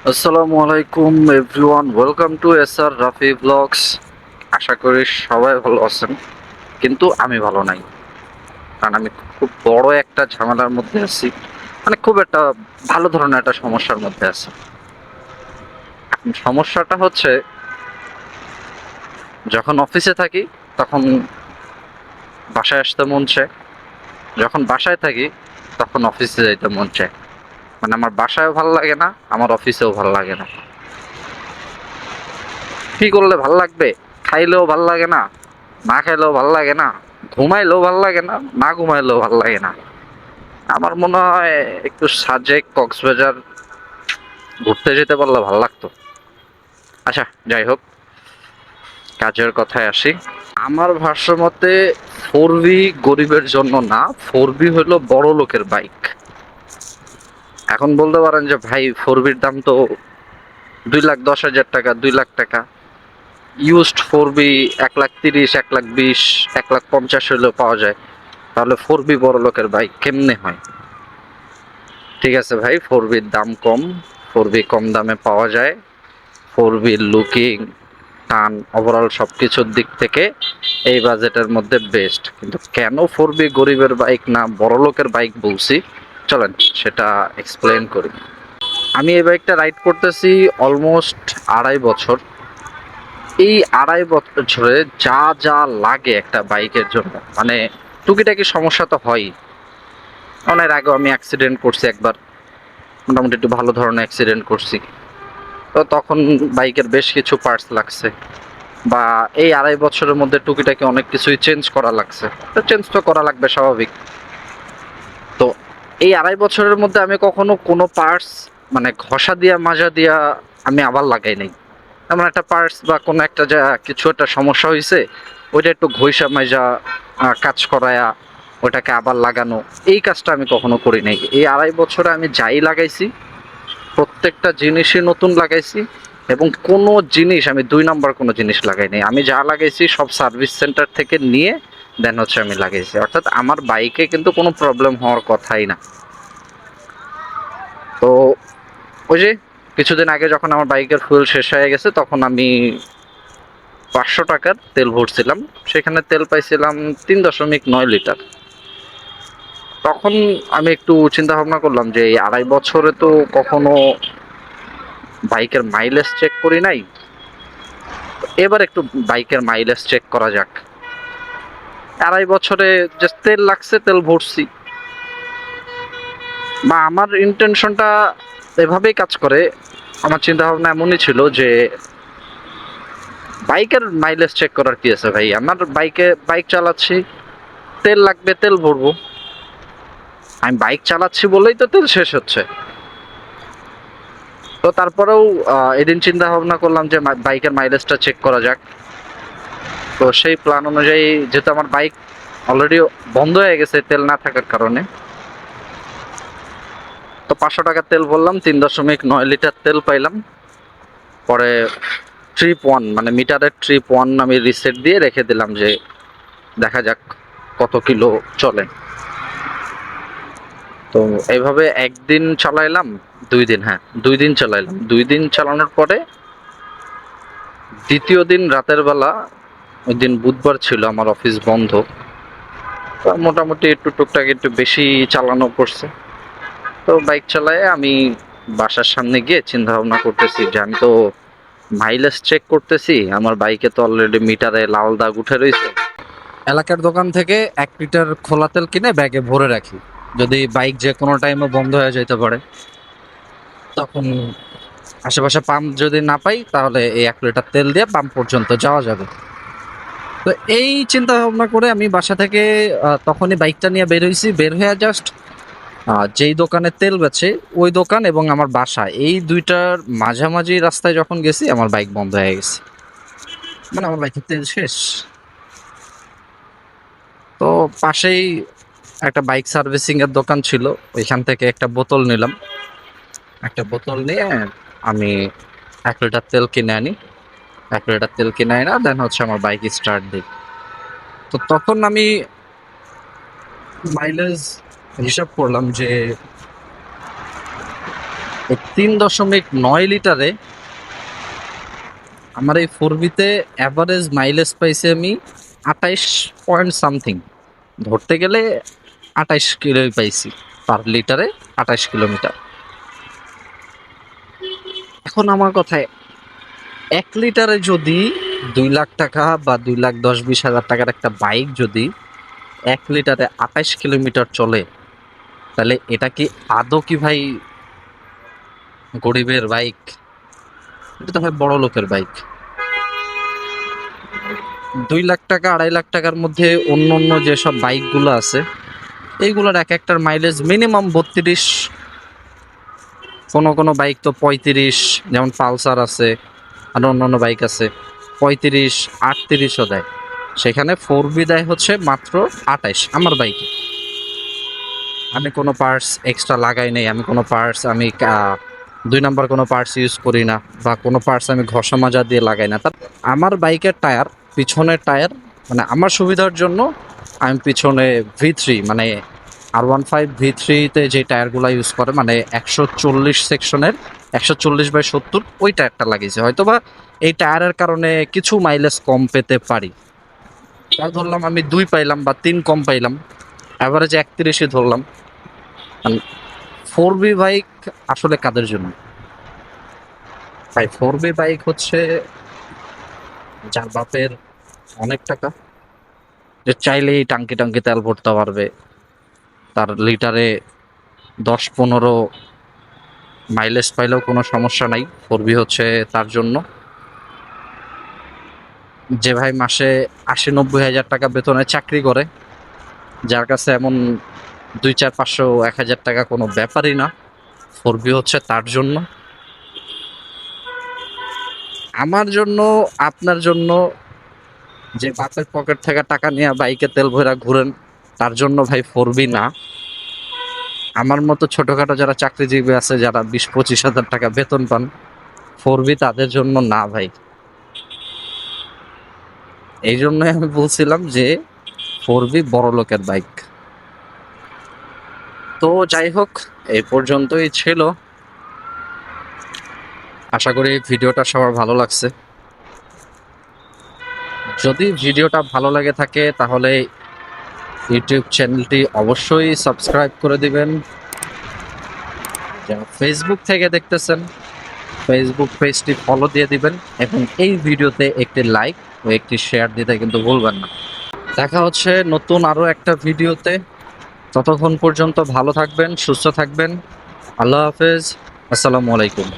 আসসালামু আলাইকুম everyone, welcome to SR Rafi blogs. আশা করি সবাই ভালো আছেন, কিন্তু আমি ভালো নাই। কারণ আমি খুব বড় একটা ঝামেলার মধ্যে আছি, মানে খুব একটা ভালো ধরনের একটা সমস্যার মধ্যে আছি। এখন সমস্যাটা হচ্ছে, যখন অফিসে থাকি তখন বাসায় আসতে মন চায়, যখন বাসায় থাকি তখন অফিসে যাইতে মন চায়। মানে আমার বাসায়ও ভালো লাগে না, আমার অফিসেও ভালো লাগে না। কি করলে ভাল লাগবে? খাইলেও ভাল লাগে না, না খাইলেও ভাল লাগে না, ঘুমাইলেও ভাল লাগে না, না ঘুমাইলেও ভাল লাগে না। আমার মনে হয় একটু সাজেক কক্সবাজার ঘুরতে যেতে পারলে ভাল লাগতো। আচ্ছা, যাই হোক, কাজের কথায় আসি। আমার ভাষ্য মতে ফোর বি গরিবের জন্য না, ফোর বি হলো বড় লোকের বাইক। এখন বলতে পারেন যে ভাই, ফোর বির দাম তো 2,10,000 টাকা, 2 লাখ টাকা। ইউজড ফোর বি 1,30,000, 1,20,000, 1,50,000 হলেও পাওয়া যায়। তাহলে ফোর বি বড় লোকের বাইক কেমনে হয়? ঠিক আছে ভাই, ফোর বির দাম কম, ফোর বি কম দামে পাওয়া যায়, ফোর বির লুকিং, টান, ওভারঅল সব কিছুর দিক থেকে এই বাজেটের মধ্যে বেস্ট। কিন্তু কেন ফোর বি গরিবের বাইক না বড় লোকের বাইক বলছি, চলেন সেটা এক্সপ্লেন করি। আমি এই বাইকটা রাইড করতেছি অলমোস্ট 2.5 বছর। এই 2.5 বছরে যা যা লাগে একটা বাইকের জন্য, মানে টুকিটাকি সমস্যা তো হয়ই। অনেক আগে আমি অ্যাক্সিডেন্ট করছি একবার, মোটামুটি একটু ভালো ধরনের অ্যাক্সিডেন্ট করছি। তো তখন বাইকের বেশ কিছু পার্টস লাগছে, বা এই 2.5 বছরের মধ্যে টুকিটাকি অনেক কিছুই চেঞ্জ করা লাগছে। তো চেঞ্জ তো করা লাগবে, স্বাভাবিক। তো এই 2.5 বছরের মধ্যে আমি কখনো কোনো পার্টস, মানে ঘষা দিয়া মাজা দিয়া আমি আবার লাগাই নাই। এমন একটা পার্টস বা কোনো একটা যা কিছু একটা সমস্যা হয়েছে, ওইটা একটু ঘষা মাজা কাজ করায়া ওটাকে আবার লাগানো, এই কাজটা আমি কখনো করি নাই। এই 2.5 বছরে আমি যাই লাগাইছি প্রত্যেকটা জিনিসই নতুন লাগাইছি, এবং কোনো জিনিস আমি 2 নাম্বার কোনো জিনিস লাগাই নাই। আমি যা লাগাইছি সব সার্ভিস সেন্টার থেকে নিয়ে দেন হচ্ছে আমি লাগাইছি। অর্থাৎ আমার বাইকে কিন্তু কোনো প্রবলেম হওয়ার কথাই না। তো ওই যে কিছুদিন আগে যখন আমার বাইকের ফুয়েল শেষ হয়ে গেছে, তখন আমি 500 টাকার তেল ভরছিলাম, সেখানে তেল পাইছিলাম 3.9 লিটার। তখন আমি একটু চিন্তা ভাবনা করলাম যে এই 2.5 বছরে তো কখনো বাইকের মাইলেজ চেক করি নাই, এবার একটু বাইকের মাইলেজ চেক করা যাক। 2.5 বছরে যে তেল লাগছে, তেল ভরছি, বা আমার ইন্টেনশনটা এভাবেই কাজ করে। আমার চিন্তা ভাবনা এমনই ছিল যে বাইকের মাইলেজ চেক করার কি আছে ভাই, আমার বাইক চালাচ্ছি, তেল লাগবে তেল ভরবো। আমি বাইক চালাচ্ছি বলেই তো তেল শেষ হচ্ছে। তো তারপরেও এদিন চিন্তা ভাবনা করলাম যে বাইকের মাইলেজটা চেক করা যাক। তো সেই প্ল্যান অনুযায়ী, যেহেতু আমার বাইক অলরেডি বন্ধ হয়ে গেছে তেল না থাকার কারণে, তো 500 টাকার তেল ভরলাম, 3.9 লিটার তেল পাইলাম। পরে ট্রিপ ওয়ান, মানে মিটারের ট্রিপ ওয়ান আমি রিসেট দিয়ে রেখে দিলাম যে দেখা যাক কত কিলো চলে। তো এইভাবে একদিন চালাইলাম, 2 দিন, হ্যাঁ 2 দিন চালাইলাম। 2 দিন চালানোর পরে দ্বিতীয় দিন রাতের বেলা, ওই দিন বুধবার ছিল, আমার অফিস বন্ধ। তো মোটামুটি একটু টুকটাক একটু বেশি চালানো পড়ছে। তো বাইক চালায় আমি বাসার সামনে গিয়ে চিন্তা ভাবনা করতেছি যে আমি তো মাইলেজ চেক করতেছি, আমার বাইকে তো অলরেডি মিটারে লাল দাগ উঠে রয়েছে। এলাকার দোকান থেকে 1 লিটার খোলা তেল কিনে ব্যাগে ভরে রাখি, যদি বাইক যে কোনো টাইমে বন্ধ হয়ে যেতে পারে। তখন আশেপাশে পাম্প যদি না পাই, তাহলে এই 1 লিটার তেল দিয়ে পাম্প পর্যন্ত যাওয়া যাবে। তো এই চিন্তা ভাবনা করে আমি বাসা থেকে তখনই বাইকটা নিয়ে বের হয়েছি। বের হয়ে জাস্ট যেই দোকানে তেল বেচে ওই দোকান এবং আমার বাসা, এই দুইটার মাঝামাঝি রাস্তায় যখন গেছি, আমার বাইক বন্ধ হয়ে গেছে, মানে আমার বাইকের তেল শেষ। তো পাশেই একটা বাইক সার্ভিসিং এর দোকান ছিল, ওইখান থেকে একটা বোতল নিলাম। একটা বোতল নিয়ে আমি 1 লিটার তেল কিনে আনি। 1 লিটার তেল কিনে আনি না, দেন হচ্ছে আমার বাইক স্টার্ট দিই। তো তখন আমি মাইলেজ হিসাব করলাম যে এই 3.9 লিটারে আমার এই 4B-তে অ্যাভারেজ মাইলেজ পাইছি আমি 28 পয়েন্ট সামথিং, ধরতে গেলে 28 কিলোই পাইছি পার লিটারে, 28 কিলোমিটার। এখন আমার কথায় 1 লিটারে যদি 2 লাখ টাকা বা 2,10,20,000 টাকার একটা বাইক যদি 1 লিটারে 28 কিলোমিটার চলে, তাহলে এটা কি আদৌ কি ভাই গরিবের বাইক? এটা তো ভাই বড় লোকের বাইক। 2 লাখ টাকা 2.5 লাখ টাকার মধ্যে অন্য অন্য যেসব বাইকগুলো আছে এইগুলোর এক একটার মাইলেজ মিনিমাম 32, কোনো বাইক তো 35, যেমন পালসার আছে আর অন্যান্য বাইক আছে 35, 38ও দেয়। সেখানে 4B দেয় হচ্ছে মাত্র 28 আমার বাইকে। আমি কোনো পার্টস এক্সট্রা লাগাই নাই, আমি কোনো পার্টস আমি 2 নাম্বার কোনো পার্টস ইউজ করি না, বা কোনো পার্টস আমি ঘষা মাজা দিয়ে লাগাই না। তার আমার বাইকের টায়ার, পিছনের টায়ার, মানে আমার সুবিধার জন্য আমি পিছনে V3 মানে R15 V3-তে যে টায়ারগুলো ইউজ করে, মানে 140 সেকশনের 140/70 ওই টায়ারটা লাগিয়েছে। হয়তো বা এই টায়ারের কারণে কিছু মাইলেজ কম পেতে পারি, তাই ধরলাম আমি 2 পাইলাম বা 3 কম পাইলাম, অ্যাভারেজে 31ই ধরলাম। 4B বাইক আসলে কাদের জন্য ভাই? 4B বাইক হচ্ছে যার বাপের অনেক টাকা, যে চাইলেই টাঙ্কি টাঙ্কি তেল ভরতে পারবে, তার লিটারে 10-15 মাইলেজ পাইলেও কোনো সমস্যা নাই। 4B হচ্ছে তার জন্য। যে ভাই মাসে 80-90 হাজার টাকা বেতনে চাকরি করে, যার কাছে এমন 2-4-500-1,000 টাকা কোনো ব্যাপারই না, 4B হচ্ছে তার জন্য। আমার জন্য, আপনার জন্য, যে বাপের পকেট থেকে টাকা নিয়ে বাইকে তেল ভরা ঘুরেন, তার জন্য ভাই 4B না। আমার মতো ছোটখাটো যারা চাকরিজীবী আছে, যারা 20-25 হাজার টাকা বেতন পান, 4B তাদের জন্য না ভাই। এই জন্যই আমি বলছিলাম যে 4B বড় লোকের বাইক। তো যাই হোক, এই পর্যন্তই ছিল। আশা করি ভিডিওটা সবার ভালো লাগছে। যদি ভিডিওটা ভালো লাগে থাকে তাহলে ইউটিউব চ্যানেলটি অবশ্যই সাবস্ক্রাইব করে দিবেন। যারা ফেসবুক থেকে দেখতেছেন, ফেসবুক পেজটি ফলো দিয়ে দিবেন, এবং এই ভিডিওতে একটি লাইক ও একটি শেয়ার দিতে কিন্তু ভুলবেন না। দেখা হচ্ছে নতুন আরও একটা ভিডিওতে। ততক্ষণ পর্যন্ত ভালো থাকবেন, সুস্থ থাকবেন। আল্লাহ হাফেজ, আসসালামু আলাইকুম।